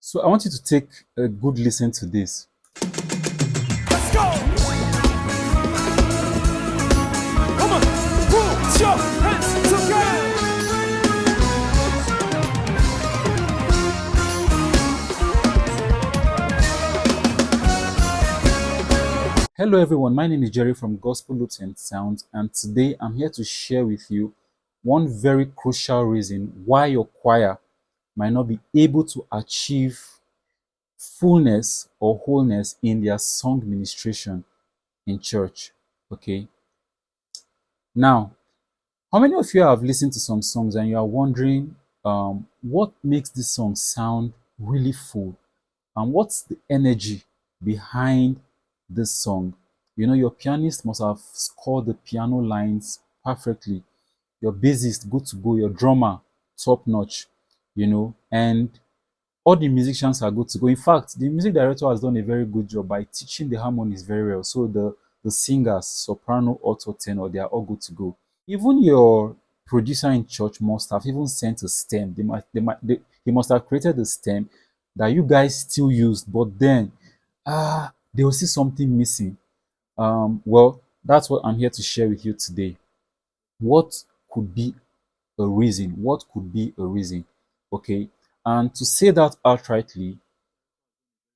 So I want you to take a good listen to this. Let's go! Come on, put your hands together. Hello everyone, my name is Jerry from Gospel Loops and Sounds, and today I'm here to share with you one very crucial reason why your choir might not be able to achieve fullness or wholeness in their song ministration in church. Okay. Now, how many of you have listened to some songs and you are wondering what makes this song sound really full? And what's the energy behind this song? You know, your pianist must have scored the piano lines perfectly. Your bassist, good to go. Your drummer, top notch, and all the musicians are good to go. In fact, the music director has done a very good job by teaching the harmonies very well. So the singers, soprano, alto, tenor, they are all good to go. Even your producer in church must have even sent a stem. He must have created a stem that you guys still used, but then they will see something missing. Well, that's what I'm here to share with you today. What could be a reason? What could be a reason? Okay, and to say that outrightly,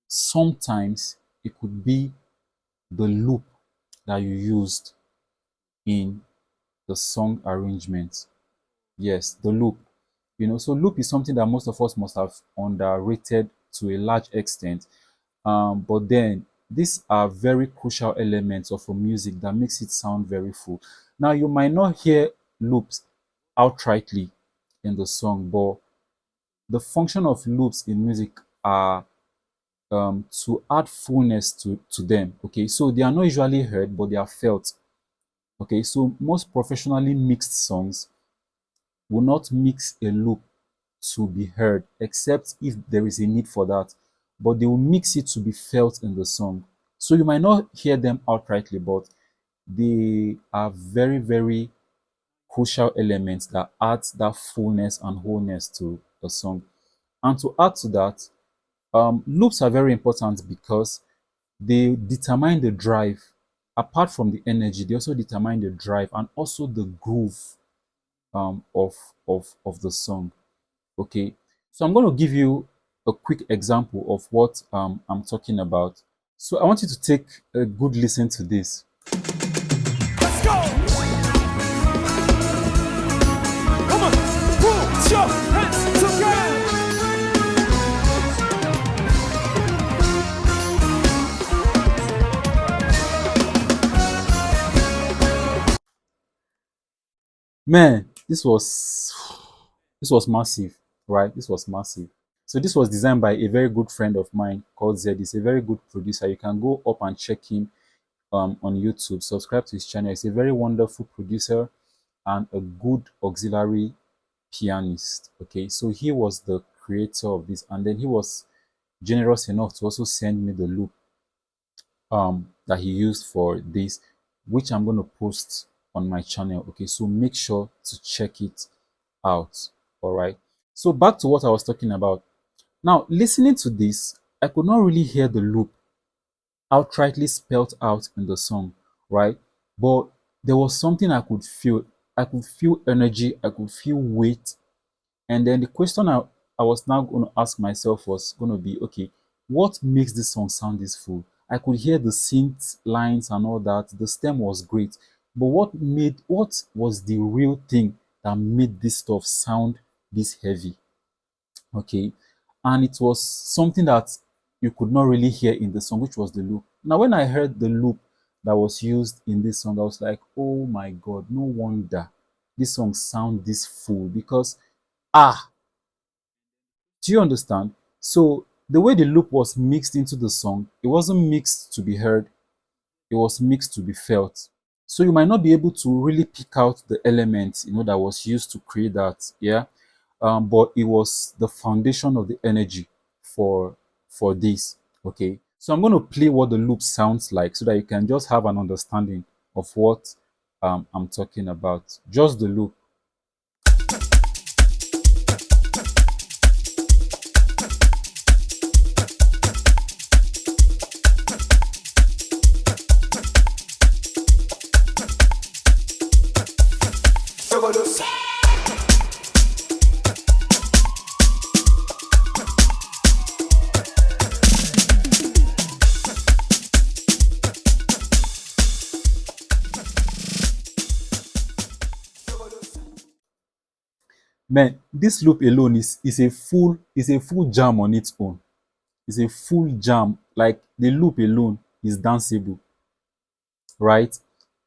sometimes it could be the loop that you used in the song arrangement. Yes, the loop. So loop is something that most of us must have underrated to a large extent. But then these are very crucial elements of a music that makes it sound very full. Now you might not hear loops outrightly in the song, but the function of loops in music are to add fullness to them. Okay, so they are not usually heard, but they are felt. Okay, so most professionally mixed songs will not mix a loop to be heard, except if there is a need for that. But they will mix it to be felt in the song. So you might not hear them outrightly, but they are very, very crucial elements that adds that fullness and wholeness to the song. And to add to that, loops are very important because they determine the drive. Apart from the energy, they also determine the drive and also the groove of the song. Okay, so I'm going to give you a quick example of what I'm talking about. So I want you to take a good listen to this. Let's go! Come on, put your hands together. Man, this was massive, right? This was massive. So this was designed by a very good friend of mine called Zed. He's a very good producer. You can go up and check him on YouTube. Subscribe to his channel. He's a very wonderful producer and a good auxiliary pianist. Okay, so he was the creator of this, and then he was generous enough to also send me the loop that he used for this, which I'm going to post on my channel. Okay, so make sure to check it out. All right, so back to what I was talking about. Now, listening to this, I could not really hear the loop outrightly spelled out in the song, right? But there was something I could feel. I could feel energy, I could feel weight. And then the question I was now going to ask myself was going to be, okay, what makes this song sound this full? I could hear the synth lines and all that. The stem was great. But what was the real thing that made this stuff sound this heavy? Okay, and it was something that you could not really hear in the song, which was the loop. Now when I heard the loop that was used in this song, I was like, oh my god, no wonder this song sound this full. Because ah do you understand? So the way the loop was mixed into the song, it wasn't mixed to be heard, it was mixed to be felt. So you might not be able to really pick out the elements, that was used to create that. Yeah, but it was the foundation of the energy for this. Okay, so I'm going to play what the loop sounds like so that you can just have an understanding of what I'm talking about. Just the loop. Man, this loop alone is a full jam on its own. It's a full jam. Like the loop alone is danceable, right?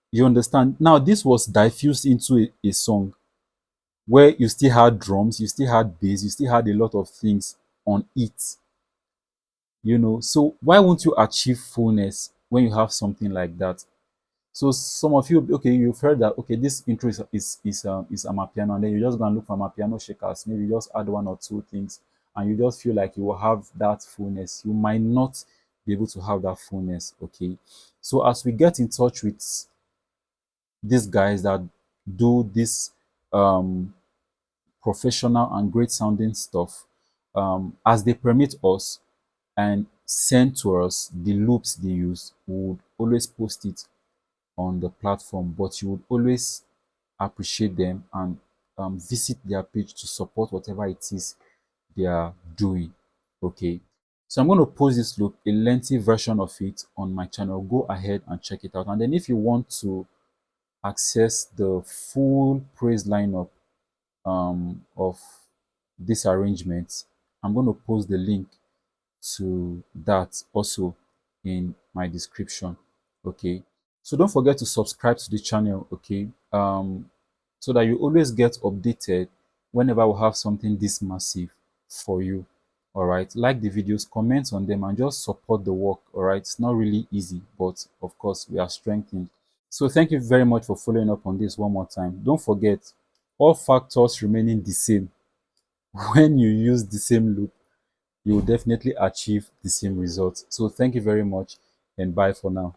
You understand? Now this was diffused into a song where you still had drums, you still had bass, you still had a lot of things on it. So why won't you achieve fullness when you have something like that? So some of you, okay, you've heard that, okay, this intro is amapiano, and then you just go and look for amapiano shakers. Maybe you just add one or two things, and you just feel like you will have that fullness. You might not be able to have that fullness. Okay, so as we get in touch with these guys that do this um, professional and great sounding stuff, as they permit us and send to us the loops they use, we would always post it on the platform, but you would always appreciate them and visit their page to support whatever it is they are doing. Okay. So I'm going to post this loop, a lengthy version of it on my channel. Go ahead and check it out. And then if you want to access the full praise lineup of this arrangement, I'm going to post the link to that also in my description. Okay, so don't forget to subscribe to the channel. Okay, so that you always get updated whenever we have something this massive for you. All right, like the videos, comment on them, and just support the work. All right, it's not really easy, but of course we are strengthened. So thank you very much for following up on this one more time. Don't forget, all factors remaining the same, when you use the same loop, you will definitely achieve the same results. So thank you very much, and bye for now.